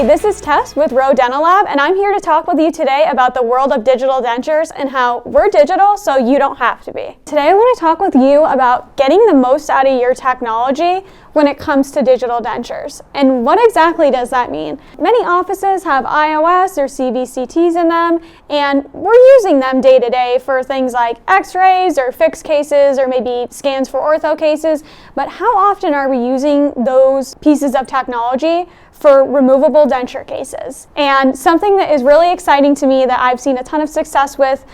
Hi, this is Tess with Roe Dental Lab, and I'm here to talk with you today about the world of digital dentures and how we're digital so you don't have to be. Today I want to talk with you about getting the most out of your technology when it comes to digital dentures. And what exactly does that mean? Many offices have iOS or CBCTs in them, and we're using them day to day for things like x-rays or fixed cases or maybe scans for ortho cases, but how often are we using those pieces of technology for removable denture cases? And something that is really exciting to me that I've seen a ton of success with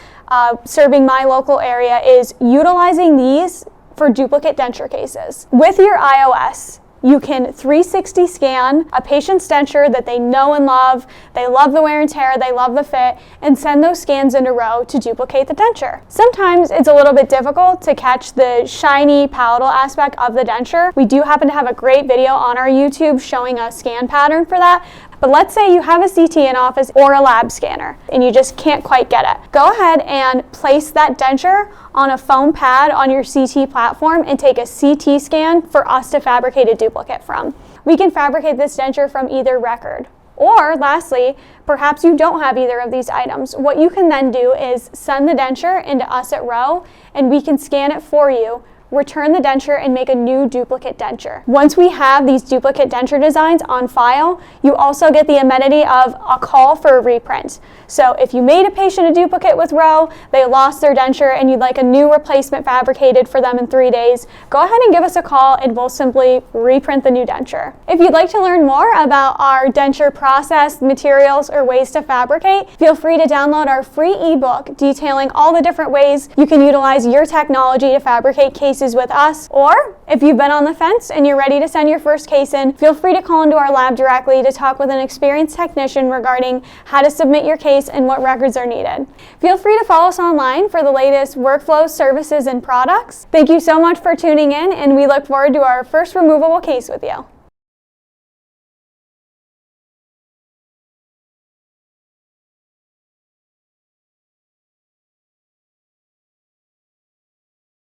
serving my local area is utilizing these for duplicate denture cases. With your iOS, you can 360 scan a patient's denture that they know and love, they love the wear and tear, they love the fit, and send those scans in a row to duplicate the denture. Sometimes it's a little bit difficult to catch the shiny palatal aspect of the denture. We do happen to have a great video on our YouTube showing a scan pattern for that. But let's say you have a CT in office or a lab scanner and you just can't quite get it. Go ahead and place that denture on a foam pad on your CT platform and take a CT scan for us to fabricate a duplicate from. We can fabricate this denture from either record. Or lastly, perhaps you don't have either of these items. What you can then do is send the denture into us at Roe and we can scan it for you, return the denture, and make a new duplicate denture. Once we have these duplicate denture designs on file, you also get the amenity of a call for a reprint. So if you made a patient a duplicate with Roe, they lost their denture, and you'd like a new replacement fabricated for them in 3 days, go ahead and give us a call and we'll simply reprint the new denture. If you'd like to learn more about our denture process, materials, or ways to fabricate, feel free to download our free ebook detailing all the different ways you can utilize your technology to fabricate cases with us. Or if you've been on the fence and you're ready to send your first case in, feel free to call into our lab directly to talk with an experienced technician regarding how to submit your case and what records are needed. Feel free to follow us online for the latest workflows, services, and products. Thank you so much for tuning in, and we look forward to our first removable case with you.